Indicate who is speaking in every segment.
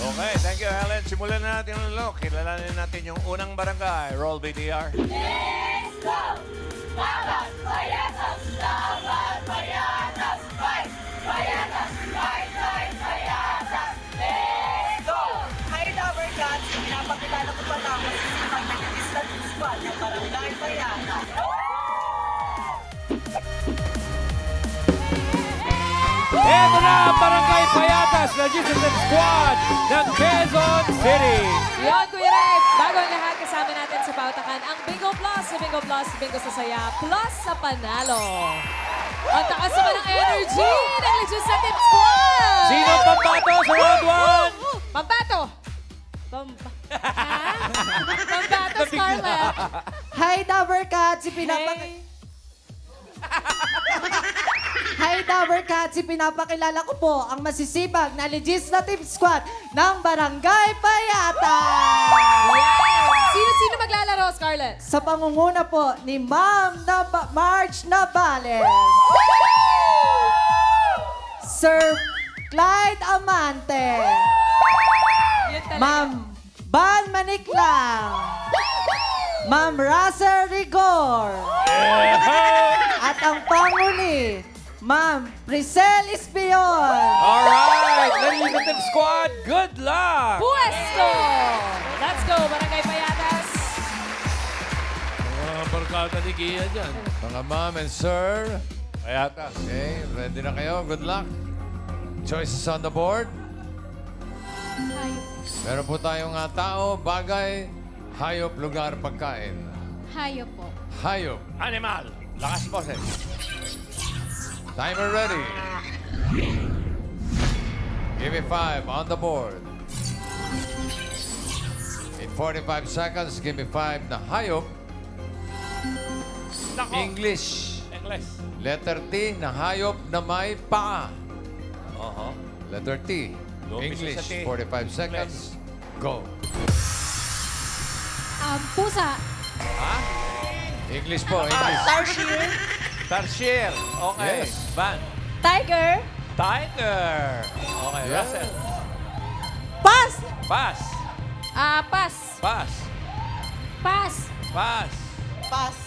Speaker 1: Okay, thank you, Helen. Simulan na natin ang look. Kilalanin natin yung unang barangay. Roll VTR.
Speaker 2: Let's go! Laban, payatas! Laban, payatas! Fight! Payatas! Fight! Fight! Payatas! Let's go!
Speaker 3: Hi, Lover Cats! Pinapakilala ko pa lang ang sisipag na legislative squad ng Barangay Payatas.
Speaker 4: Ito na ang Barangay Payatas Legislative Squad ng Quezon City.
Speaker 5: Yon, Kuya Red. Bago ang lahat, kasama natin sa pautakan ang Bingo Plus, sa Bingo Plus, Bingo sa Saya, plus sa Panalo. Ang takas naman ng energy ng Legislative Squad!
Speaker 4: Sino ang pambato sa round 1?
Speaker 5: Pambato! Pambato, Scarlett!
Speaker 3: Hi, Lover Cats! Hi, Lover Cats! Pinapakilala ko po ang masisibag na legislative squad ng Barangay Payatas!
Speaker 5: Sino maglalaro, Scarlett?
Speaker 3: Sa pangunguna po ni Ma'am Marge Navales. Sir Clyde Amante.
Speaker 5: Yun talaga.
Speaker 3: Ma'am Ban Maniklang. Ma'am Raza Rigor. At ang panguli, Ma'am Priscel Espion.
Speaker 4: Alright, Legislative Squad, good luck!
Speaker 5: Puesto! Let's go, Barangay Payatas!
Speaker 4: Mga barkada ni Gia dyan.
Speaker 6: Mga ma'am and sir,
Speaker 1: Payatas.
Speaker 6: okay, ready na kayo? Good luck. Choices on the board. Meron po tayong tao, bagay, hayop, lugar, pagkain.
Speaker 7: Hayop po.
Speaker 6: Hayop.
Speaker 1: Animal. Lakas boses.
Speaker 6: Timer ready. Give me 5 on the board. In 45 seconds, give me 5 na hayop.
Speaker 1: Nako.
Speaker 6: English.
Speaker 1: English.
Speaker 6: Letter T na hayop na may paa. Letter T.
Speaker 1: Go,
Speaker 6: English.
Speaker 1: Mrs. T.
Speaker 6: 45 seconds. Go.
Speaker 7: Pusa.
Speaker 6: English po, English.
Speaker 1: Tarsier. Okay.
Speaker 6: Yes.
Speaker 1: Van.
Speaker 5: Tiger.
Speaker 1: Tiger. Okay,
Speaker 6: Yeah.
Speaker 1: Russell.
Speaker 5: Pass!
Speaker 1: Pass.
Speaker 5: Pass.
Speaker 1: Pass.
Speaker 7: Pass.
Speaker 1: Pass.
Speaker 3: Pass.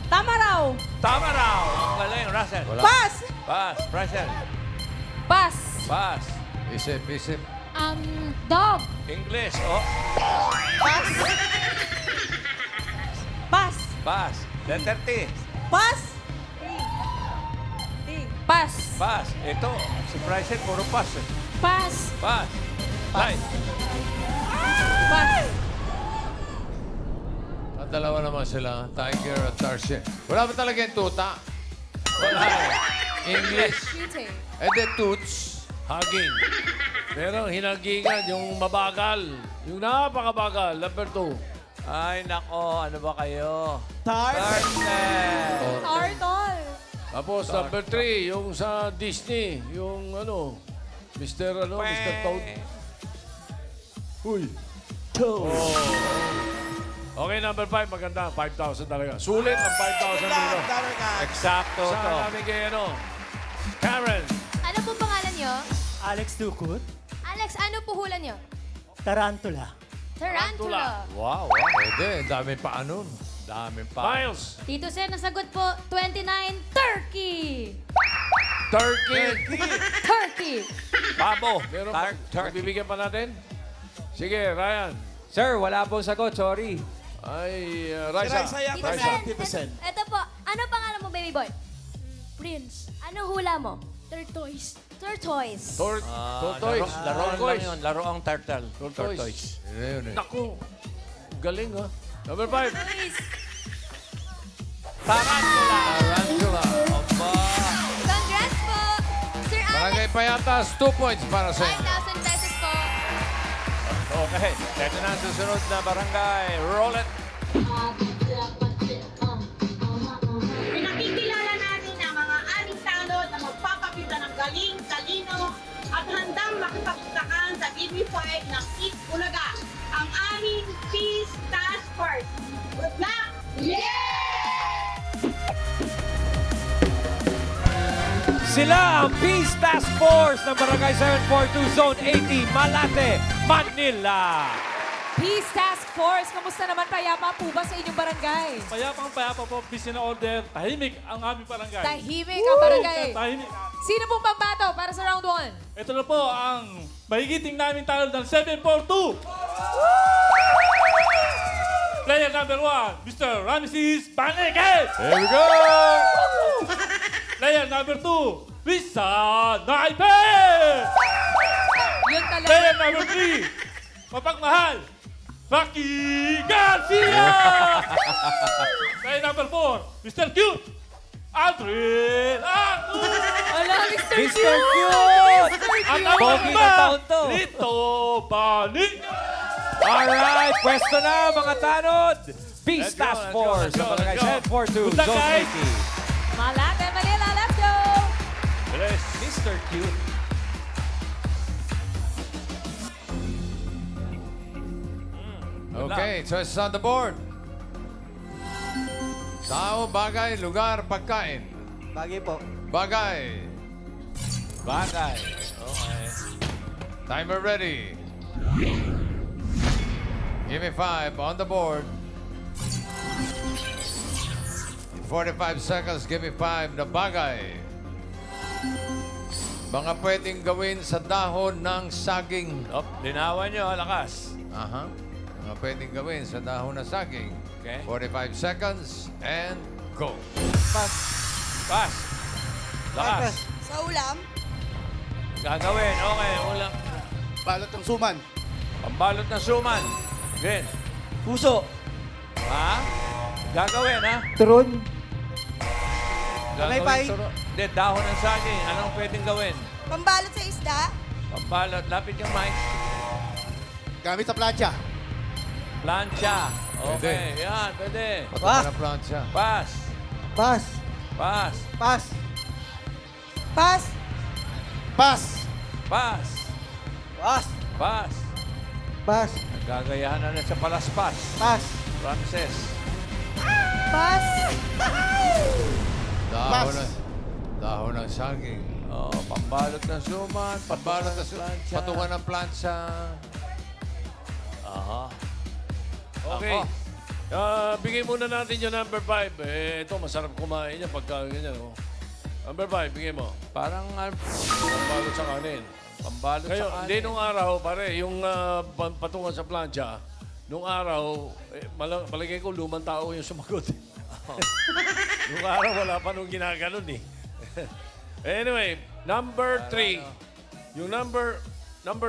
Speaker 5: Tama raw.
Speaker 1: Tama raw. Ang galing, Russell.
Speaker 6: Wala.
Speaker 5: Pass!
Speaker 1: Pass. Russell.
Speaker 5: Pass.
Speaker 1: Pass.
Speaker 6: Isip.
Speaker 7: Dog.
Speaker 1: English. Oh.
Speaker 5: Pass.
Speaker 1: Pass. Letter T.
Speaker 5: Pass. Pass.
Speaker 1: Pass. Ito. Si Bryson, puro pass. Eh.
Speaker 7: Pass.
Speaker 1: Pass. Light.
Speaker 5: Pass.
Speaker 6: At dalawa naman sila, Tiger at Tarsier. Wala ba talaga yung tuta?
Speaker 1: Wala.
Speaker 6: English.
Speaker 5: Cheating.
Speaker 6: And the toots.
Speaker 4: Hugging. Pero hinagingan, yung mabagal. Yung napakabagal, number 2.
Speaker 1: Ay, nako. Ano ba kayo?
Speaker 3: Tarzan.
Speaker 5: Turtle.
Speaker 4: Tapos number 3, yung sa Disney, yung Mr. Toad. Uy. Toad. Oh. Okay, number 5, maganda. 5,000 talaga. Sulit ang 5,000 dito.
Speaker 1: Eksakto to.
Speaker 4: Saan namin kay Karen.
Speaker 7: Ano po pangalan nyo?
Speaker 8: Alex Tukut,
Speaker 7: Alex, ano po hula nyo?
Speaker 8: Tarantula.
Speaker 7: Tarantula.
Speaker 1: Wow.
Speaker 6: Pwede, dami pa nun.
Speaker 1: Daming pa.
Speaker 4: Miles.
Speaker 7: Tito Sen, nasagot po, 29, turkey.
Speaker 6: Turkey.
Speaker 7: Turkey.
Speaker 1: Pabo.
Speaker 4: Meron pa.
Speaker 1: Turkey.
Speaker 4: Bibigyan pa natin? Sige, Ryan.
Speaker 9: Sir, wala pong sagot. Sorry.
Speaker 4: Ay, Raisa.
Speaker 7: Tito Sen, ito po, ano pangalan mo, baby boy? Prince. Ano hula mo? Tortoise. Tortoise.
Speaker 4: Tortoise.
Speaker 1: Laro lang yun. Laro ang turtle.
Speaker 4: Tortoise.
Speaker 6: Yun eh.
Speaker 4: Naku. Galing, ha? Number 5.
Speaker 1: Tarantula.
Speaker 6: Tarantula.
Speaker 1: Aba.
Speaker 7: Congrats po, Sir Alex.
Speaker 6: Barangay Payatas, 2 points para sa inyo.
Speaker 7: 5,000 pesos po.
Speaker 1: Okay. Ito na ang susunod na barangay. Roll it.
Speaker 3: Pinakikilala natin ang mga aming tanod na magpapakita ng galing, talino at handang makipagtakan sa TV5 ng Eat Bulaga, ang aming Peace Task Force. Good luck! Yeah!
Speaker 9: Sila ang Peace Task Force ng Barangay 742 Zone 80, Malate, Manila.
Speaker 5: Peace Task Force, kamusta naman payapa po ba sa inyong barangay?
Speaker 10: Payapang-payapa po, peace na order. Tahimik ang aming barangay.
Speaker 5: Tahimik ang barangay.
Speaker 10: Tahimik.
Speaker 5: Sino pong pambato para sa round 1?
Speaker 10: Ito na po ang magigiting namin talo ng 742. Player number 1, Mr. Ramses Panegay.
Speaker 6: Here we go!
Speaker 10: Player number 2, Lisa Naipe.
Speaker 5: Yun talaga.
Speaker 10: Player number 3, mapagmahal, Rocky Garcia. Player number 4, Mr. Cute, Aldrin Artur.
Speaker 5: Ala, Mr.
Speaker 9: Mr.
Speaker 5: Cute!
Speaker 9: Cute!
Speaker 10: At ang
Speaker 9: Pogi
Speaker 10: iba,
Speaker 9: na taon to.
Speaker 10: Lito Bani.
Speaker 9: Alright, pwesto na mga tanod. Peace
Speaker 1: Let's go,
Speaker 9: Task
Speaker 1: let's go,
Speaker 9: Force
Speaker 1: let's go,
Speaker 9: ng Barangay
Speaker 1: let's go.
Speaker 9: 742
Speaker 10: Good luck,
Speaker 9: Zone
Speaker 10: guys.
Speaker 9: 80.
Speaker 5: Malate, Manila, let's go!
Speaker 10: Bilis.
Speaker 9: Mr. Cute.
Speaker 6: Okay, choices on the board. Tao, bagay, lugar, pagkain.
Speaker 8: Bagay po.
Speaker 6: Bagay.
Speaker 1: Bagay. Okay.
Speaker 6: Timer ready. Give me 5 on the board. In 45 seconds, give me 5 na bagay. Mga pwedeng gawin sa dahon ng saging.
Speaker 1: Op, linawan nyo, lakas.
Speaker 6: Aha. Mga pwedeng gawin sa dahon ng saging.
Speaker 1: Okay.
Speaker 6: 45 seconds and go.
Speaker 1: Pass. Lakas.
Speaker 2: Sa ulam,
Speaker 1: Gagawin. Okay, ulam.
Speaker 11: Balot ng suman.
Speaker 1: Pambalot ng suman. Green.
Speaker 8: Puso.
Speaker 1: Ha? Gagawin, ha?
Speaker 8: Turon.
Speaker 1: Gagawin
Speaker 11: Pay.
Speaker 1: turo. Hindi, dahon ng saging. Anong pwedeng gawin?
Speaker 2: pambalot sa isda,
Speaker 1: Pambalot. Lapit yung mic.
Speaker 11: Gamit sa plancha.
Speaker 1: Plancha.
Speaker 6: Pwede.
Speaker 1: Okay, yan. Pwede.
Speaker 6: Patukan na plancha.
Speaker 1: Pass.
Speaker 8: Pas.
Speaker 1: Pass.
Speaker 8: Pas.
Speaker 2: pas,
Speaker 11: Pass.
Speaker 1: Pass.
Speaker 8: Pas.
Speaker 1: Pass.
Speaker 8: Pas.
Speaker 1: Gagayahan na sa palaspas.
Speaker 8: Pas.
Speaker 1: Frances.
Speaker 2: pas,
Speaker 6: Dahon ng, dahon ng saging.
Speaker 1: Oh, pambalot ng suman.
Speaker 6: Pambalot ng
Speaker 1: plancha.
Speaker 6: patukan ng plancha.
Speaker 1: Aha.
Speaker 4: Okay. Bigay muna natin yung number 5. Ito, masarap kumain niya pagka ganyan. Oh. Number 5, bigay mo.
Speaker 1: Parang
Speaker 4: Pambalot sa kanin.
Speaker 1: pambalot
Speaker 4: Kayo,
Speaker 1: sa
Speaker 4: hindi
Speaker 1: kanin.
Speaker 4: nung araw, pare, yung patungan sa plancha, nung araw, palagay ko lumang tao yung sumagot. Nung araw, wala pa nung ginaganon eh. Anyway, number 3. Yung number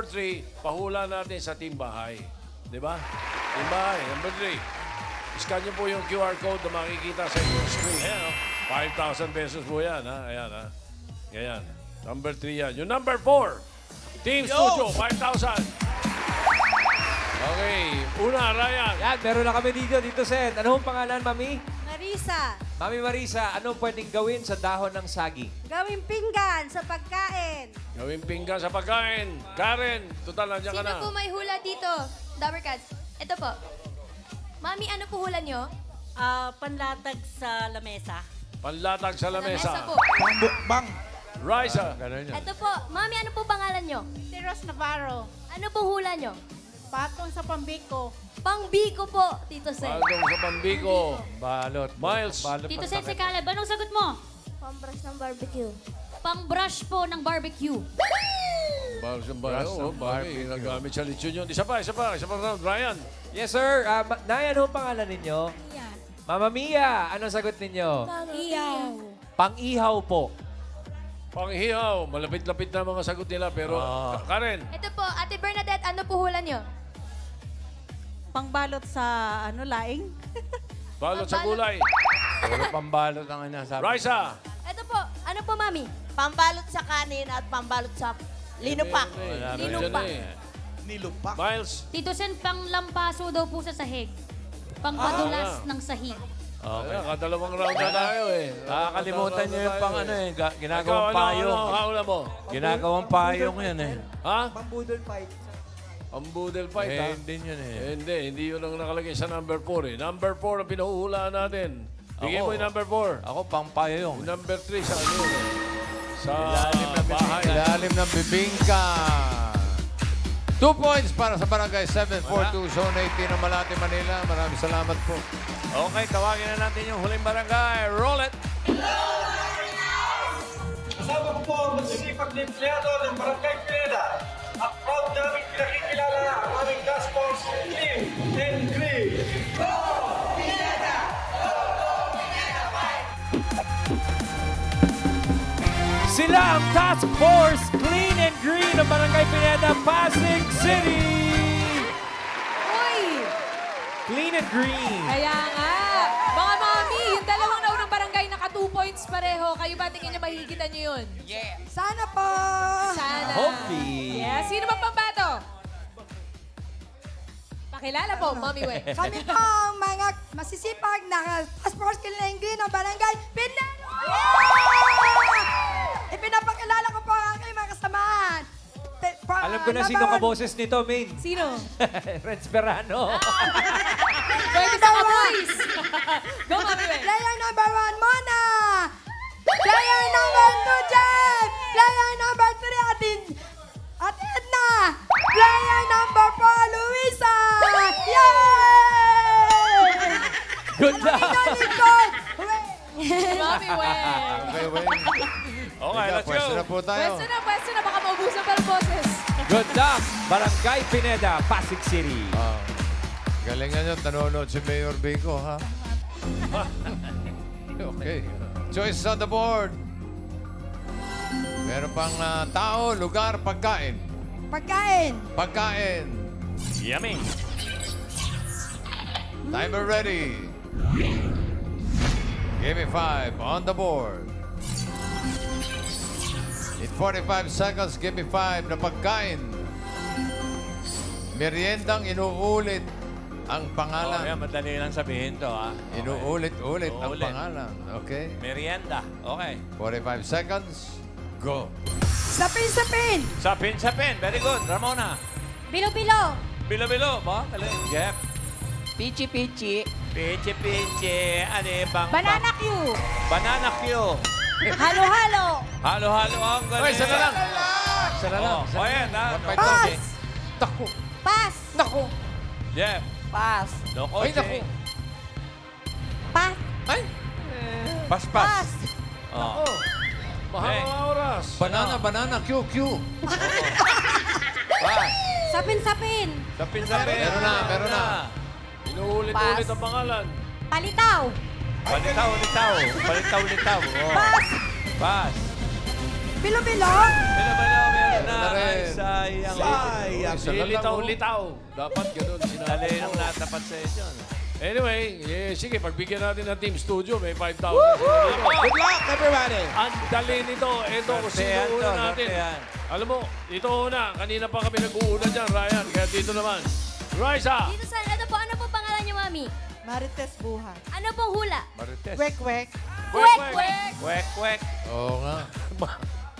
Speaker 4: 3, pahula natin sa timbahay. Di ba? Timbahay, number 3. Scan niyo po yung QR code na makikita sa inyong screen. Ayan, oh. 5,000 pesos po yan, ha? Ayan, ha? Ayan. Number 3 yan. Yung number 4, Team Studio, 5,000. Okay. Una, Ryan.
Speaker 9: Yan, meron na kami dito, Sen. Ano ang pangalan, Mami?
Speaker 2: Marisa,
Speaker 9: Mami Marisa, anong pwedeng gawin sa dahon ng saging?
Speaker 2: gawing pinggan sa pagkain.
Speaker 4: Gawing pinggan sa pagkain. Karen, total, nandiyan ka
Speaker 7: Sino
Speaker 4: na.
Speaker 7: po may hula dito? Dabbercats. Ito po. Mami, ano po hula nyo?
Speaker 3: Panlatag sa lamesa.
Speaker 4: Panlatag sa lamesa.
Speaker 7: po.
Speaker 11: Bang.
Speaker 4: Raisa.
Speaker 6: Ganun yan.
Speaker 7: Ito po. Mami, ano po pangalan nyo?
Speaker 3: Si Ros Navarro.
Speaker 7: Ano po hula nyo?
Speaker 3: Patong sa pambiko.
Speaker 7: Pangbiko po, Tito Sen.
Speaker 4: Pagdong sa Pambico.
Speaker 9: Balot.
Speaker 4: Miles.
Speaker 9: Balot
Speaker 7: Tito
Speaker 9: ng
Speaker 7: Sen, si Caleb, anong sagot mo?
Speaker 2: Pambrush ng barbecue.
Speaker 7: Pang-brush po ng barbecue.
Speaker 4: Bago sa bayo. Oh, bagay. Nagamit sa lechon yun. Isa pa round. Ryan.
Speaker 9: Yes, sir. Nay, ano ang pangalan ninyo?
Speaker 7: Mia.
Speaker 9: Mama Mia, anong sagot ninyo?
Speaker 7: Iyaw.
Speaker 9: Pang-ihaw po.
Speaker 4: Panghihaw. Malapit-lapit na mga sagot nila. Pero, Karen.
Speaker 7: Ito po, Ate Bernadette, ano po hula nyo?
Speaker 3: Pangbalot sa laing.
Speaker 4: Balot sa gulay.
Speaker 1: Puro pambalot ang inasabi.
Speaker 4: Raisa.
Speaker 7: Ito po, ano po, Mami?
Speaker 3: Pambalot sa kanin at pambalot sa linupak.
Speaker 7: Linupak.
Speaker 11: Nilupak.
Speaker 4: Miles.
Speaker 7: Tito Sen, pang-lampaso daw po sa sahig. Pang-padulas ng sahig.
Speaker 4: Okay. Kadalawang round na tayo eh.
Speaker 1: Nakakalimutan niyo yung pang ano eh.
Speaker 4: Ikaw,
Speaker 1: Ginagawang payong.
Speaker 4: Ano, haula mo?
Speaker 1: Ginagawang payong yan eh.
Speaker 4: Ha?
Speaker 8: Pambudol fight.
Speaker 4: Ang boodle fight, ha?
Speaker 1: Hindi yun eh.
Speaker 4: Hindi yun ang nakalagay sa number 4 eh. Number 4 ang pinahuhulaan natin. Bigay
Speaker 1: Ako.
Speaker 4: mo yung number 4.
Speaker 1: Ako pang payong.
Speaker 4: Yung number 3 sa ano yun eh? Sa bahay.
Speaker 6: Ilalim ng bibingka. 2 points para sa Barangay 742, Zone 18 ng Malate, Manila. Maraming salamat po.
Speaker 1: Okay, tawagin na natin yung huling barangay. Roll it!
Speaker 12: Kasama ko po ang masisipag na empleyado ng Barangay Pineda. At proud namin pinakikilala ang aming task force, Clean and Green. Go! Pineda! Go! Go! Pineda! Fight!
Speaker 9: Sila ang Task Force Clean and Green ng Barangay Pineda, Pasig City!
Speaker 5: Uy!
Speaker 9: Clean and Green.
Speaker 5: Kaya nga. Mga mami, yung dalawang naunang barangay naka 2 points pareho. Kayo ba tingin niyo mahihigitan niyo yun?
Speaker 2: Yeah. Sana po.
Speaker 5: Sana.
Speaker 9: Hopefully.
Speaker 5: Yes. Sino ba pambato? Pakilala po, Mami We.
Speaker 2: Kami po ang mga masisipag na task force kilingin ng barangay Pineda. Ipinapakilala ko po ang aking mga kasamahan.
Speaker 9: Alam ko na sino kaboses nito, Main.
Speaker 5: Sino?
Speaker 9: Renz Berano.
Speaker 5: Pwede sa ka-boys. Go, Mami We.
Speaker 2: Player number 1, Mona. Player number 2, Jeff. Player number 3, Ate Edna. Player number 4, Luisa. Yay!
Speaker 9: Good luck.
Speaker 5: Mami We.
Speaker 6: Okay, wait.
Speaker 1: Okay, let's
Speaker 6: Pwesto
Speaker 1: go.
Speaker 6: na po tayo.
Speaker 5: Pwesto na. Baka maubusan pa ng boses.
Speaker 9: Good luck, Barangay Pineda, Pasig City.
Speaker 6: Galingan nyo, nanonood si Mayor Vico, ha? Okay. Choices on the board. Meron pang tao, lugar, pagkain.
Speaker 2: Pagkain.
Speaker 6: Pagkain.
Speaker 1: Yummy.
Speaker 6: Timer ready. Give me 5 on the board. In 45 seconds, give me 5 na pagkain. Meriendang inuulit ang pangalan.
Speaker 1: Oh, yan, madali lang sabihin to, ha? Okay.
Speaker 6: Inuulit-ulit ang
Speaker 1: Uulit.
Speaker 6: pangalan. Okay.
Speaker 1: Merienda. Okay.
Speaker 6: 45 seconds. Go.
Speaker 2: Sapin.
Speaker 1: Sapin. Very good. Ramona.
Speaker 7: Bilo-bilo.
Speaker 1: Bilo-bilo. Ba? Galing. Jeff.
Speaker 3: Pichi-pichi.
Speaker 1: Pichi-pichi. Ano bang?
Speaker 2: Banana Q.
Speaker 1: Banana Q.
Speaker 2: Halo-halo.
Speaker 1: Halo-halo ang galing.
Speaker 6: Oy, isa na lang. Isa na lang.
Speaker 1: Oh, ayan, ha?
Speaker 2: Pass.
Speaker 6: Naku.
Speaker 2: Pass.
Speaker 6: Naku.
Speaker 1: Jeff.
Speaker 2: Pass.
Speaker 1: Loko.
Speaker 6: Ay, naku.
Speaker 2: Pass.
Speaker 6: Ay.
Speaker 1: Pas. Oh.
Speaker 4: Mahal ang oras.
Speaker 6: Banana, QQ.
Speaker 1: Pas.
Speaker 2: Sapin.
Speaker 1: Sapin.
Speaker 6: Meron na.
Speaker 4: Inuulit-ulit ang pangalan.
Speaker 2: Palitaw.
Speaker 1: Palitaw. Oh.
Speaker 2: Pass.
Speaker 1: Pas.
Speaker 2: Bilo-bilo.
Speaker 1: Bilo-bilo, meron na.
Speaker 6: Meron na rin.
Speaker 1: Ay, sayang.
Speaker 6: Isa na lang,
Speaker 4: Lilitaw-litaw. Dapat ganun
Speaker 1: Dali nung natapat sa inyo.
Speaker 4: Anyway, sige, pagbigyan natin ng Team Studio, may 5,000 sila dito.
Speaker 11: Good luck, everybody!
Speaker 4: Ang dali nito. Ito, kung sino
Speaker 1: Sortehan to,
Speaker 4: una natin.
Speaker 1: sortehan.
Speaker 4: Alam mo, ito una. Kanina pa kami nag-uuna dyan, Ryan. Kaya dito naman. Raisa!
Speaker 7: Dito sa, ano po pangalan niyo, Mami?
Speaker 2: Marites Buhay.
Speaker 7: Ano pong hula?
Speaker 1: Marites.
Speaker 2: Wek.
Speaker 7: Kwek!
Speaker 1: Kwek.
Speaker 6: Oo nga.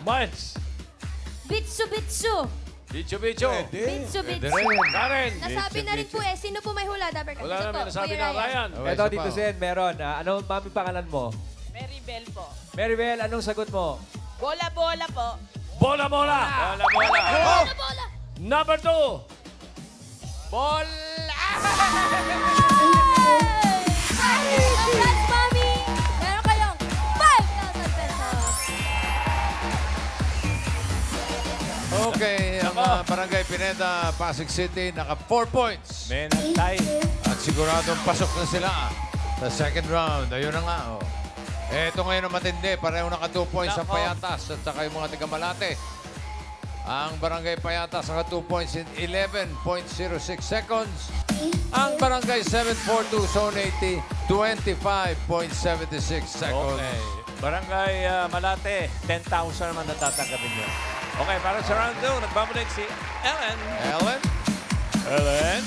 Speaker 4: Miles!
Speaker 7: Bitsu!
Speaker 4: Bicho!
Speaker 7: Bitsu!
Speaker 6: Pwede rin.
Speaker 4: Karen!
Speaker 7: Nasabi na rin po sino po may hula? Dapat
Speaker 4: Wala namin nasabi na, Ryan.
Speaker 6: Okay,
Speaker 9: Ito
Speaker 6: isa
Speaker 9: dito,
Speaker 6: pa.
Speaker 9: Sen, meron. Ano, Mami, pangalan mo?
Speaker 3: Maribel po.
Speaker 9: Maribel, anong sagot mo?
Speaker 3: Bola-bola po.
Speaker 4: Bola!
Speaker 1: Bola.
Speaker 4: Number 2!
Speaker 7: Congrats, Mami! Meron kayong 5,000 pesos.
Speaker 6: Okay, ang Barangay Pineda, Pasig City, naka 4 points.
Speaker 1: Menantay.
Speaker 6: At siguradong pasok na sila sa second round. Ayun na nga. Oh. Ito ngayon ang matindi. Pareho naka 2 points ang
Speaker 1: Nako.
Speaker 6: Payatas at saka yung mga taga Malate. Ang Barangay Payatas naka 2 points in 11.06 seconds. Ang Barangay 742 Zone 80, 25.76 seconds.
Speaker 1: Okay. Barangay Malate, 10,000 naman natatanggapin nyo. Okay, para sa round 2, nagbabalik si Ellen.
Speaker 6: Ellen?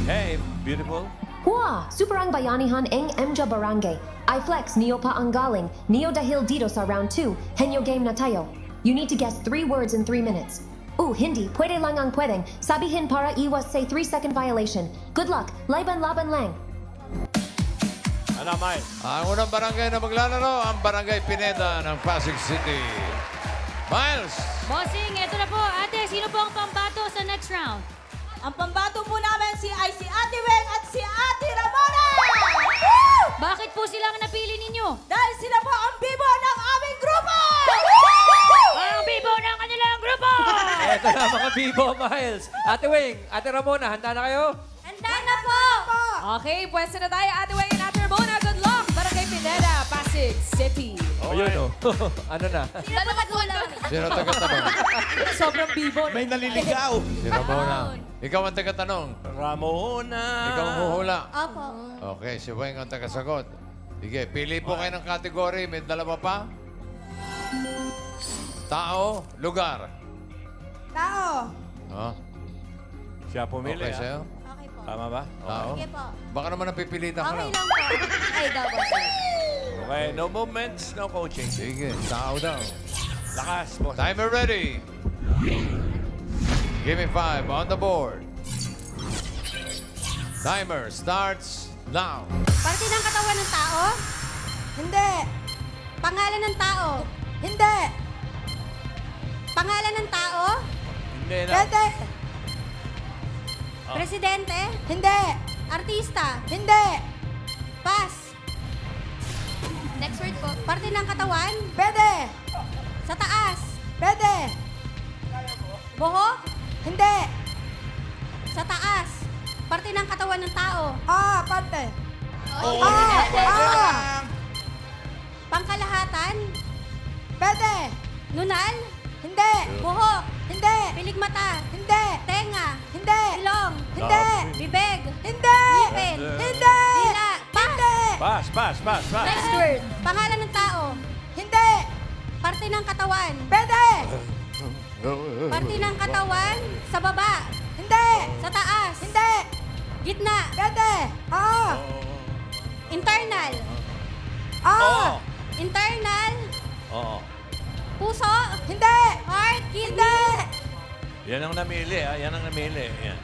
Speaker 1: Hey, beautiful.
Speaker 13: Hua! Superang bayanihan ang Emja Barangay. I flex Neo pa ang galing. Neo dahil dito sa round 2. Henyo game na tayo. You need to guess 3 words in 3 minutes. Hindi. Pwede lang ang pwedeng. Sabihin para iwas say 3-second violation. Good luck. Laban-laban lang.
Speaker 1: Ano, Mike?
Speaker 6: Ang unang barangay na maglalaro, ang Barangay Pineda ng Pasig City. Miles.
Speaker 14: Bossing, eto na po. Ate, sino po ang pambato sa next round?
Speaker 2: Ang pambato po namin si Ate Weng at si Ate Ramona!
Speaker 14: Bakit po sila ang napili ninyo?
Speaker 2: Dahil sila po ang bibo ng aming grupo!
Speaker 14: Ang bibo ng kanilang grupo!
Speaker 9: Ito na mga Bibo, Miles. Ate Weng, Ate Ramona, handa na kayo?
Speaker 7: Handa na po!
Speaker 5: Okay, pwesto na tayo. Ate Weng and Ate Ramona, good luck! Barangay Pineda, Pasig City.
Speaker 9: Ayun, oh. Ano na?
Speaker 7: Sino po nagkulang?
Speaker 6: Sino taga-tanong?
Speaker 5: Sobrang bibo.
Speaker 11: May naliligaw.
Speaker 6: Si Ramona. Ikaw ang taga-tanong.
Speaker 1: Ramona.
Speaker 6: Ikaw ang huhula.
Speaker 7: Opo.
Speaker 6: Okay, si Weng ang taga-sagot. Sige, pili po kayo ng category. May dalawa pa? Tao, lugar.
Speaker 2: Tao.
Speaker 6: Oh,
Speaker 1: Siya pumili.
Speaker 6: okay sa'yo?
Speaker 7: Okay po.
Speaker 1: Tama ba?
Speaker 6: Tao?
Speaker 7: Sige po.
Speaker 6: Baka naman napipilitan ka
Speaker 7: Okay
Speaker 6: lang.
Speaker 7: lang po. Ay, daw bossing.
Speaker 1: Okay, no movements, no coaching.
Speaker 6: Sige, tao daw.
Speaker 1: Lakas, boss.
Speaker 6: Timer ready. Give me 5 on the board. Timer starts now.
Speaker 7: Parte ng katawan ng tao?
Speaker 2: Hindi.
Speaker 7: Pangalan ng tao?
Speaker 2: Hindi.
Speaker 7: Pangalan ng tao?
Speaker 1: Hindi na.
Speaker 2: Pwede.
Speaker 7: Presidente?
Speaker 2: Hindi.
Speaker 7: Artista?
Speaker 2: Hindi.
Speaker 7: Pass. Next word po. Parte ng katawan?
Speaker 2: Pwede.
Speaker 7: Sa taas?
Speaker 2: Pwede.
Speaker 7: Buhok?
Speaker 2: Hindi.
Speaker 7: Sa taas? Parte ng katawan ng tao?
Speaker 2: Parte.
Speaker 7: Pangkalahatan?
Speaker 2: Pwede.
Speaker 7: Nunal?
Speaker 2: Hindi.
Speaker 7: Buhok?
Speaker 2: Hindi.
Speaker 7: Piligmata?
Speaker 2: Hindi.
Speaker 7: Tenga?
Speaker 2: Hindi.
Speaker 7: Ilong?
Speaker 2: Hindi.
Speaker 7: Bibig?
Speaker 2: Hindi.
Speaker 7: Ngipin?
Speaker 2: Hindi.
Speaker 7: Dila? Pass.
Speaker 1: Pass.
Speaker 7: Next word. Pangalan ng tao?
Speaker 2: Hindi.
Speaker 7: Parte ng katawan?
Speaker 2: Pwede.
Speaker 7: Parte ng katawan? Sa baba?
Speaker 2: Hindi.
Speaker 7: Sa taas?
Speaker 2: Hindi.
Speaker 7: Gitna?
Speaker 2: Pwede.
Speaker 7: Internal?
Speaker 1: Oo.
Speaker 7: Internal?
Speaker 1: Oo.
Speaker 7: Puso?
Speaker 2: Hindi.
Speaker 7: Heart? Kidney?
Speaker 1: Yan ang namili, ha? Yan ang namili. Yan.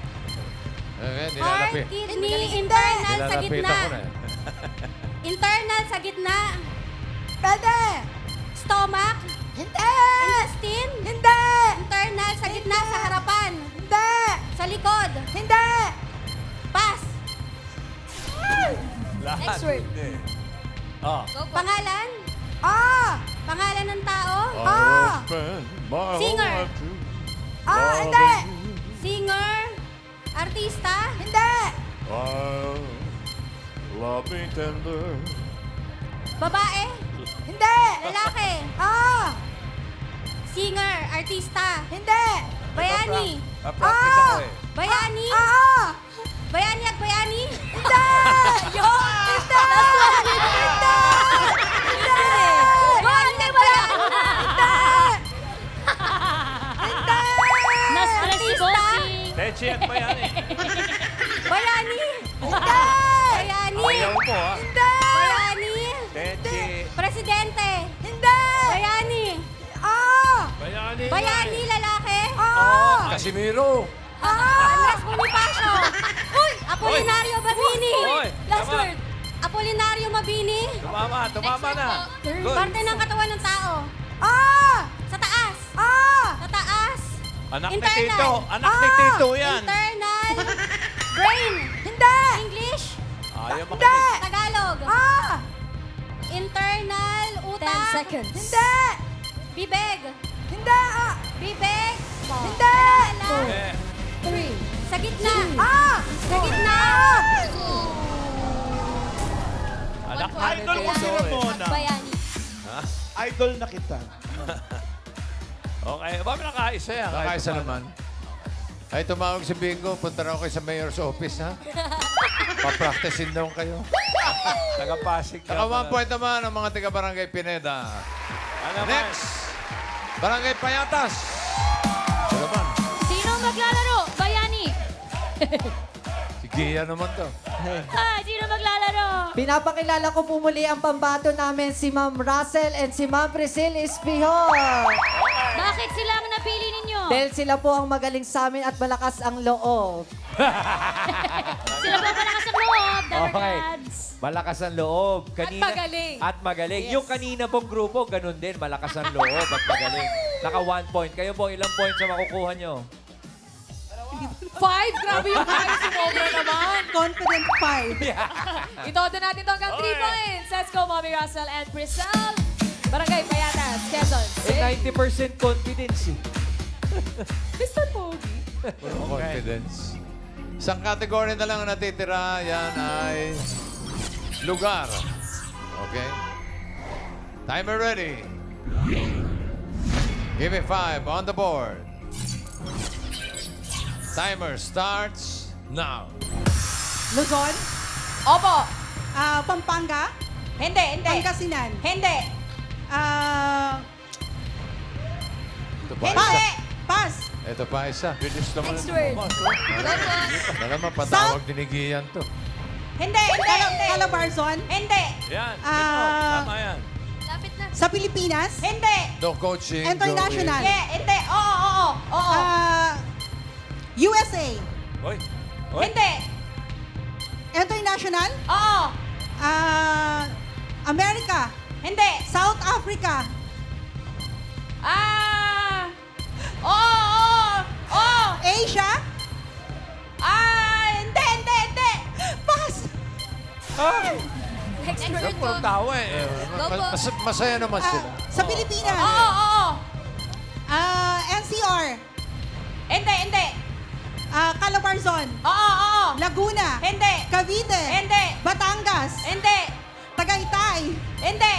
Speaker 6: Okay,
Speaker 7: Heart,
Speaker 6: nilalapit.
Speaker 7: kidney, internal sa
Speaker 6: Nilalapitan
Speaker 7: gitna.
Speaker 6: ko na eh.
Speaker 7: Internal sa gitna.
Speaker 2: Pwede.
Speaker 7: Stomach.
Speaker 2: Hindi.
Speaker 7: Intestine.
Speaker 2: Hindi.
Speaker 7: Internal sa gitna sa harapan.
Speaker 2: Hindi.
Speaker 7: Sa likod.
Speaker 2: Hindi.
Speaker 7: Pass.
Speaker 1: Lahat.
Speaker 7: Next word.
Speaker 1: Hindi. Oh.
Speaker 7: Pangalan. Pangalan ng tao. Singer.
Speaker 2: Hindi.
Speaker 7: Singer. Artista.
Speaker 2: Hindi.
Speaker 1: Love me tender.
Speaker 7: Babae.
Speaker 2: Hindi.
Speaker 7: Lalaki. Singer. Artista.
Speaker 2: Hindi.
Speaker 7: Bayani.
Speaker 1: Practice ako eh.
Speaker 7: Bayani. Bayani at bayani.
Speaker 2: Hindi.
Speaker 7: Hindi. Bayani at bayani.
Speaker 14: Na-stress si Bossing.
Speaker 1: Techi at Bayani.
Speaker 7: Bayani. Bayani.
Speaker 1: Ayaw mo, ha?
Speaker 7: Bayani.
Speaker 1: Techi.
Speaker 7: Presidente.
Speaker 2: Hindi.
Speaker 7: Bayani.
Speaker 1: Bayani.
Speaker 7: Bayani, lalaki.
Speaker 6: Casimiro.
Speaker 7: Andres Bonifacio. Uy! Apolinario Mabini.
Speaker 1: Oy,
Speaker 7: Last
Speaker 1: tama.
Speaker 7: word. Apolinario Mabini.
Speaker 1: Tumama na. Good.
Speaker 7: Parte ng katawan ng tao. Sa taas. Sa taas.
Speaker 1: Anak ni
Speaker 7: Internal.
Speaker 1: Tito. Anak ni Tito yan.
Speaker 7: Internal. Brain.
Speaker 2: Hindi.
Speaker 7: English.
Speaker 1: Ayaw makinig.
Speaker 7: Tagalog. Internal. Utak.
Speaker 5: 10 seconds.
Speaker 2: Hindi.
Speaker 7: Bibig.
Speaker 2: Hindi.
Speaker 7: Bibig.
Speaker 2: Hindi.
Speaker 1: Eh,
Speaker 5: 3.
Speaker 7: Sa gitna. Sa gitna.
Speaker 1: Anak na ni
Speaker 11: Idol ko si
Speaker 1: Tito.
Speaker 11: Ramona.
Speaker 7: Bayani.
Speaker 11: Idol na kita.
Speaker 1: Okay, ba nakaisa yan?
Speaker 6: Nakaisa naman. Ay, tumawag si Bingo. Punta na ako kayo sa mayor's office, ha? Pa-practicein daw kayo.
Speaker 1: Taga-Pasig ka.
Speaker 6: Naka 1 point naman ang mga taga-Barangay Pineda. Next, Barangay Payatas. Ito naman.
Speaker 14: Sino maglalaro? Bayani.
Speaker 6: Si Gia naman to.
Speaker 14: Sino maglalaro?
Speaker 8: Pinapakilala ko po muli ang pambato namin, si Ma'am Russell and si Ma'am Priscilla Espihon.
Speaker 14: Bakit sila ang napili ninyo?
Speaker 8: Dahil sila po ang magaling sa amin at malakas ang loob.
Speaker 14: Sila po malakas ang loob, Dabber
Speaker 9: Okay.
Speaker 14: Dads.
Speaker 9: Malakas ang loob.
Speaker 5: At magaling.
Speaker 9: At magaling.
Speaker 5: Yes.
Speaker 9: Yung kanina pong grupo, ganun din. Malakas ang loob at magaling. Naka 1 point. Kayo po, ilang points ang makukuha nyo?
Speaker 5: 5? Grabe yung 5. Sumobra naman.
Speaker 2: Confident 5.
Speaker 5: Itodo natin ito hanggang 3 points. Let's go, Mommy Russell and Priscilla. Barangay Payatas, Quezon City.
Speaker 9: 90% confidence eh.
Speaker 5: Mr. Pogi.
Speaker 6: Confidence. Isang category na lang ang natitira. Yan ay lugar. Okay? Timer ready. Give me 5 on the board. Timer starts now.
Speaker 2: Luzon?
Speaker 5: Opo.
Speaker 2: Pampanga?
Speaker 5: Hindi.
Speaker 2: Pangasinan?
Speaker 5: Hindi.
Speaker 6: Ito pa
Speaker 2: Pass.
Speaker 6: isa.
Speaker 2: Pass.
Speaker 6: Ito pa isa.
Speaker 1: Bilis naman.
Speaker 7: Next word.
Speaker 6: Naman patawag dinigiyan to.
Speaker 5: Hindi.
Speaker 2: Calabarzon?
Speaker 5: Hindi.
Speaker 1: Yan. Tama yan.
Speaker 7: Lapit na.
Speaker 2: Sa Pilipinas?
Speaker 5: Hindi.
Speaker 6: No coaching.
Speaker 2: International?
Speaker 5: Hindi. Oo.
Speaker 2: USA?
Speaker 1: Oy.
Speaker 5: Hindi.
Speaker 2: International?
Speaker 5: Oo.
Speaker 2: America?
Speaker 5: Hindi.
Speaker 2: South Africa?
Speaker 5: Oo.
Speaker 2: Asia?
Speaker 5: Hindi.
Speaker 2: Pass.
Speaker 7: Next word po.
Speaker 1: Puro tawa eh.
Speaker 7: Go po.
Speaker 6: Masaya naman sila.
Speaker 2: Sa Pilipinas?
Speaker 5: Oo.
Speaker 2: NCR?
Speaker 5: Hindi.
Speaker 2: Calabarzon?
Speaker 5: Oo.
Speaker 2: Laguna?
Speaker 5: Hindi.
Speaker 2: Cavite?
Speaker 5: Hindi.
Speaker 2: Batangas?
Speaker 5: Hindi.
Speaker 2: Tagaytay?
Speaker 5: Hindi.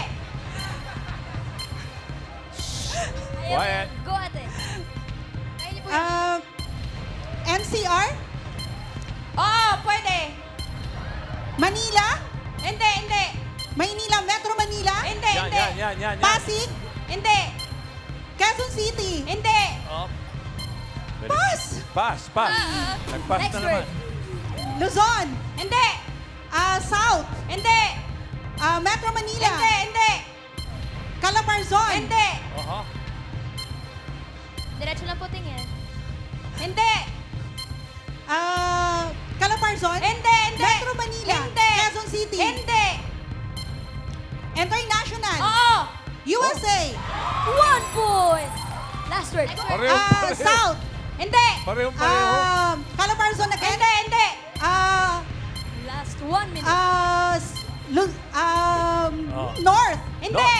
Speaker 1: Quiet.
Speaker 7: Go ate. Kaya niyo po yun.
Speaker 2: NCR?
Speaker 5: Oo, pwede.
Speaker 2: Manila?
Speaker 5: Hindi.
Speaker 2: Maynila? Metro Manila?
Speaker 5: Hindi.
Speaker 1: Yan.
Speaker 2: Pasig?
Speaker 5: Hindi.
Speaker 2: Quezon City?
Speaker 5: Hindi.
Speaker 1: Oh.
Speaker 2: Pass.
Speaker 1: Pass. Nag-pass
Speaker 7: Next
Speaker 1: na
Speaker 7: word.
Speaker 1: naman.
Speaker 2: Luzon?
Speaker 5: Hindi.
Speaker 2: South?
Speaker 5: Hindi.
Speaker 2: Metro Manila?
Speaker 5: Hindi.
Speaker 2: Calabarzon?
Speaker 5: Hindi.
Speaker 7: Diretso lang po tingin.
Speaker 5: Hindi.
Speaker 2: Calabarzon?
Speaker 5: Hindi.
Speaker 2: Metro Manila?
Speaker 5: Hindi.
Speaker 2: Quezon City?
Speaker 5: Hindi.
Speaker 2: International?
Speaker 5: Oo.
Speaker 2: USA?
Speaker 7: 1 point. Last word.
Speaker 1: Pareho.
Speaker 2: South?
Speaker 5: Hindi.
Speaker 1: Pareho.
Speaker 2: Calabarzon again?
Speaker 5: Hindi.
Speaker 7: Last 1 minute.
Speaker 2: North?
Speaker 5: Hindi.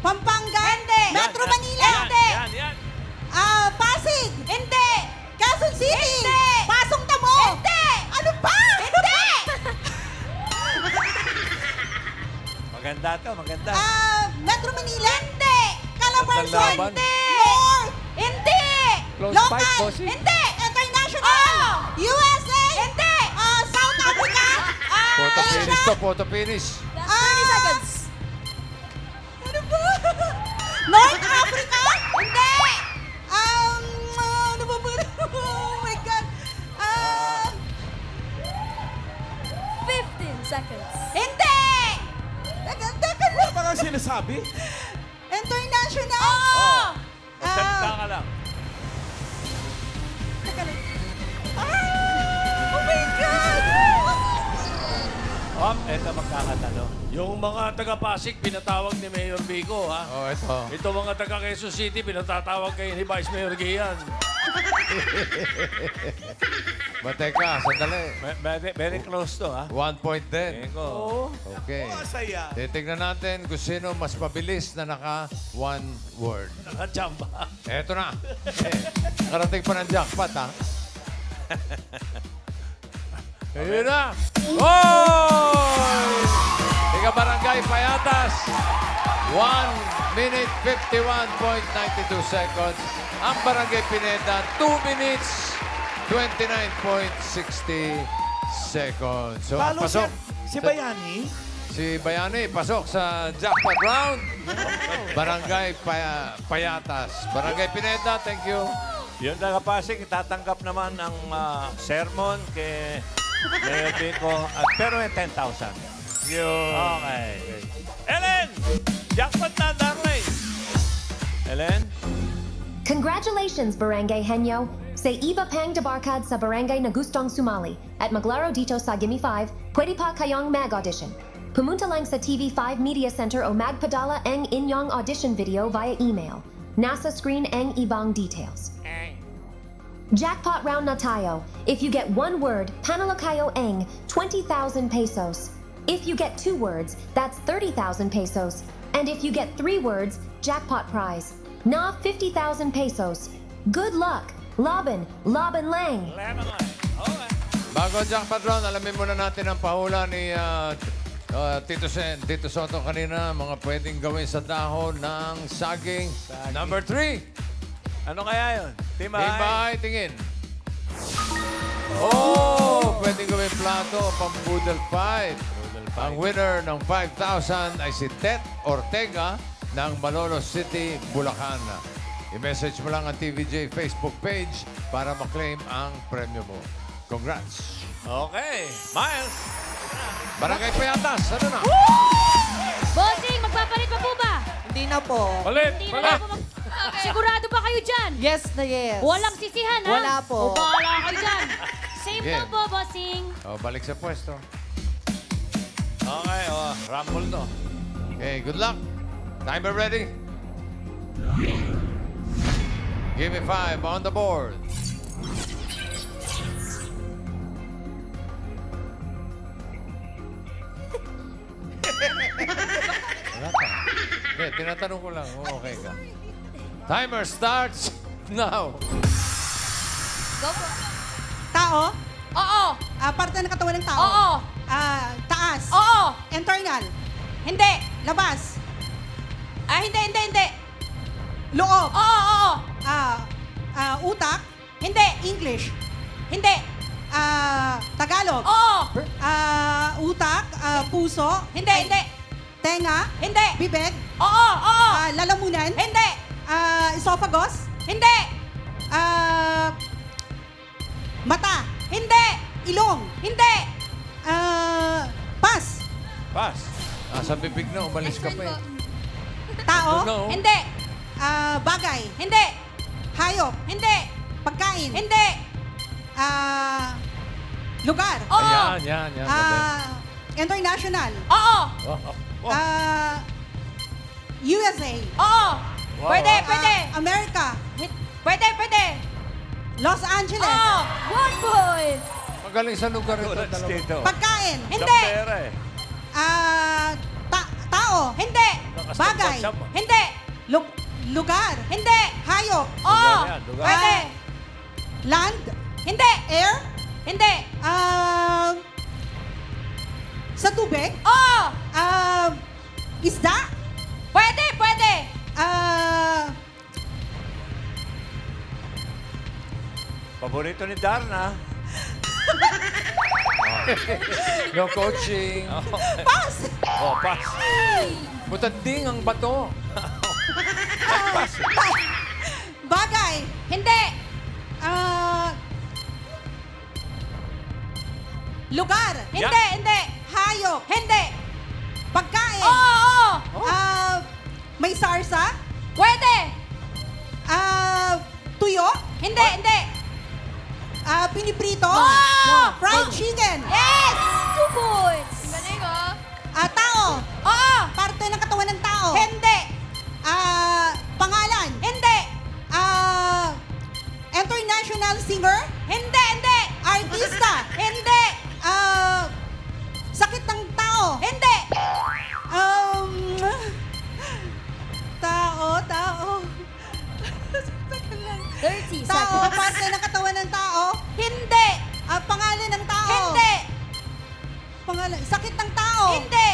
Speaker 2: Pampanga?
Speaker 5: Hindi.
Speaker 2: Metro Manila?
Speaker 5: Hindi.
Speaker 1: Yan.
Speaker 2: Pasig?
Speaker 5: Hindi.
Speaker 2: Quezon City?
Speaker 5: Hindi.
Speaker 2: Pasong Tamo?
Speaker 5: Hindi.
Speaker 2: Ano ba?
Speaker 5: Hindi.
Speaker 1: Maganda to, maganda.
Speaker 2: Metro Manila?
Speaker 5: Hindi.
Speaker 2: Calabarzon?
Speaker 1: Laban.
Speaker 5: Hindi.
Speaker 2: North?
Speaker 5: Hindi.
Speaker 9: Close
Speaker 2: Local?
Speaker 9: fight, bossing.
Speaker 5: Hindi.
Speaker 2: International? USA?
Speaker 5: Hindi.
Speaker 2: South Africa?
Speaker 6: Photo finish.
Speaker 7: Last 30 seconds.
Speaker 2: Ano ba? North Africa?
Speaker 5: Hindi.
Speaker 2: Ano ba? Oh my God.
Speaker 7: 15 seconds.
Speaker 5: Hindi.
Speaker 2: Teka lang.
Speaker 11: Ano ba sinasabi?
Speaker 2: International?
Speaker 5: Oo.
Speaker 1: Salita ka lang.
Speaker 2: Oh my God!
Speaker 1: Eto magkakatalo.
Speaker 4: Yung mga taga-Pasig, pinatawag ni Mayor Vico, ha?
Speaker 6: Oh, ito.
Speaker 4: Ito mga taga Quezon City, pinatatawag kayo ni Vice Mayor Gian.
Speaker 6: Teka, sandali.
Speaker 1: Very close to, ha?
Speaker 6: 1 point din.
Speaker 1: Eko.
Speaker 6: Okay.
Speaker 11: Masaya.
Speaker 6: Titignan natin kung sino mas mabilis na naka 1 word.
Speaker 4: Nakachamba.
Speaker 6: Eto na. Karating pa ng jackpot, ha? Ayun na.
Speaker 1: Oh!
Speaker 6: Tiga Barangay Payatas. 1 minute 51.92 seconds. Ang Barangay Pineda, 2 minutes 29.60 seconds. So,
Speaker 11: Talo
Speaker 6: pasok.
Speaker 11: si Bayani.
Speaker 6: Si Bayani, pasok sa jackpot round. Barangay Payatas. Barangay Pineda, thank you.
Speaker 1: Yung taga-Pasig, itatanggap naman ang sermon kay Mayor Vico. Pero may 10,000. Okay. Ellen! Jackpot na, darling! Ellen?
Speaker 13: Congratulations, Barangay Henyo. Say iba pang debarkad sa barangay na gustong sumali. At maglaro dito sa Gimme 5, pwede pa kayong mag-audition. Pumunta lang sa TV5 Media Center o magpadala ang inyong audition video via email. Nasa screen ang ibang details. Jackpot round na tayo. If you get one word, panalo kayo ang 20,000 pesos. If you get 2 words, that's 30,000 pesos. And if you get 3 words, jackpot prize. Na 50,000 pesos. Good luck. Laban lang.
Speaker 6: Bago ang jackpot round, alamin muna natin ang pahula ni Tito Sen, Tito Soto kanina. Mga pwedeng gawin sa dahon ng saging. Number 3.
Speaker 1: Ano kaya yun?
Speaker 6: Tibay, tingin. Oh, pwedeng gawin plato, pang-boodle fight. Ang winner ng 5,000 ay si Tet Ortega ng Malolos City, Bulacan. I-message mo lang ang TVJ Facebook page para maklaim ang premyo mo. Congrats!
Speaker 1: Okay, Miles.
Speaker 6: Barangay Payatas, ano na?
Speaker 14: Bossing, magpapalit pa po ba?
Speaker 8: Hindi na po.
Speaker 10: Palit!
Speaker 14: Hindi na po. Sigurado ba kayo dyan?
Speaker 8: Yes na yes.
Speaker 14: Walang sisihan, ha?
Speaker 8: Wala po.
Speaker 14: O bahala kayo dyan. Same
Speaker 6: Sige.
Speaker 14: na po, bossing.
Speaker 6: Oh, balik sa pwesto.
Speaker 1: Okay, rumble to.
Speaker 6: Okay, good luck. Timer ready? Give me 5 on the board. Wala pa. Okay, tinatanong ko lang. Oh, okay ka. Timer starts now.
Speaker 2: Go po. Tao?
Speaker 5: Oo.
Speaker 2: Parte ng katawan ng tao?
Speaker 5: Oo.
Speaker 2: Taas?
Speaker 5: Oo.
Speaker 2: Internal?
Speaker 5: Hindi.
Speaker 2: Labas?
Speaker 5: Hindi.
Speaker 2: Loob?
Speaker 5: Oo.
Speaker 2: Utak?
Speaker 5: Hindi.
Speaker 2: English?
Speaker 5: Hindi.
Speaker 2: Tagalog?
Speaker 5: Oo.
Speaker 2: Utak? Puso?
Speaker 5: Hindi.
Speaker 2: Tenga?
Speaker 5: Hindi.
Speaker 2: Bibig?
Speaker 5: Oo.
Speaker 2: Lalamunan?
Speaker 5: Hindi.
Speaker 2: Esophagus?
Speaker 5: Hindi.
Speaker 2: Mata?
Speaker 5: Hindi.
Speaker 2: Ilong?
Speaker 5: Hindi.
Speaker 2: Pas?
Speaker 1: Pass.
Speaker 6: Sa bibig na, umalis ka pa eh.
Speaker 2: Tao?
Speaker 6: No.
Speaker 5: Hindi.
Speaker 2: Bagay?
Speaker 5: Hindi.
Speaker 2: Hayop?
Speaker 5: Hindi.
Speaker 2: Pagkain?
Speaker 5: Hindi.
Speaker 2: Lugar?
Speaker 5: Oo.
Speaker 6: Yan.
Speaker 2: International?
Speaker 5: Oo.
Speaker 2: USA?
Speaker 5: Oo.
Speaker 1: Wow.
Speaker 5: Pwede.
Speaker 2: America?
Speaker 5: Pwede.
Speaker 2: Los Angeles?
Speaker 5: Oo. 1 point.
Speaker 6: Magaling sa lugar ito.
Speaker 1: Tulad
Speaker 6: dalawa.
Speaker 1: dito.
Speaker 2: Pagkain?
Speaker 5: Hindi.
Speaker 1: Pera eh.
Speaker 2: Tao?
Speaker 5: Hindi.
Speaker 2: Bagay?
Speaker 5: Hindi.
Speaker 2: Lugar?
Speaker 5: Hindi.
Speaker 2: Hayop?
Speaker 5: Oo.
Speaker 1: Lugar yan, lugar.
Speaker 5: Pwede.
Speaker 2: Land?
Speaker 5: Hindi.
Speaker 2: Air?
Speaker 5: Hindi.
Speaker 2: Sa tubig?
Speaker 5: Oo.
Speaker 2: Isda?
Speaker 5: Pwede.
Speaker 1: Paborito ni Darna.
Speaker 6: No coaching.
Speaker 2: Pass!
Speaker 1: Oh, pass.
Speaker 6: Butanding ang bato.
Speaker 2: Bagay?
Speaker 5: Hindi.
Speaker 2: Lugar?
Speaker 5: Hindi.
Speaker 2: Hayop?
Speaker 5: Hindi.
Speaker 2: Pagkain?
Speaker 5: Oo.
Speaker 2: May sarsa?
Speaker 5: Pwede.
Speaker 2: Tuyo?
Speaker 5: Hindi.
Speaker 2: Piniprito?
Speaker 5: Oo.
Speaker 2: Fried chicken?
Speaker 5: Yes. 2 points. Galing,
Speaker 2: Tao?
Speaker 5: Oo.
Speaker 2: Parte ng katawan ng tao?
Speaker 5: Hindi.
Speaker 2: Pangalan?
Speaker 5: Hindi.
Speaker 2: International singer?
Speaker 5: Hindi.
Speaker 2: Artista?
Speaker 5: Hindi.
Speaker 2: Sakit ng tao?
Speaker 5: Hindi.
Speaker 2: Tao.
Speaker 5: 30
Speaker 2: Tao, parte ng katawan ng tao?
Speaker 5: Hindi.
Speaker 2: Pangalan ng tao?
Speaker 5: Hindi.
Speaker 2: Pangalan, sakit ng tao?
Speaker 5: Hindi.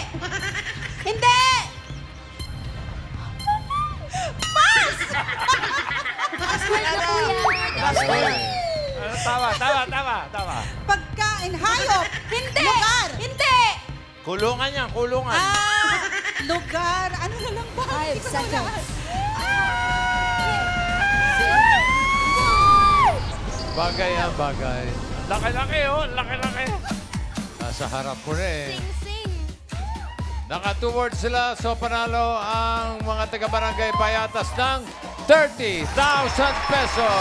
Speaker 2: Pass!
Speaker 7: Last word na po yan.
Speaker 1: Last word. Tama.
Speaker 2: Pagkain, hayop?
Speaker 5: Hindi.
Speaker 2: Lugar?
Speaker 5: Hindi.
Speaker 1: Kulungan yan, kulungan.
Speaker 2: Lugar. Ano na lang ba?
Speaker 5: 5 seconds.
Speaker 6: Bagay.
Speaker 1: Laki-laki, laki-laki.
Speaker 6: Nasa harap ko na eh.
Speaker 7: Sing.
Speaker 6: Naka 2 words sila. So panalo ang mga taga-barangay Payatas ng 30,000 pesos.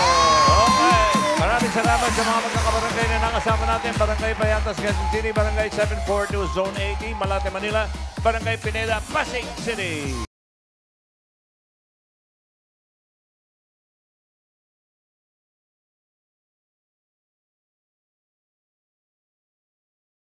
Speaker 1: Okay. Maraming salamat sa mga magkakabarangay na nakasama natin. Barangay Payatas, Quezon City, Barangay 742, Zone 80, Malate, Manila, Barangay Pineda, Pasig City.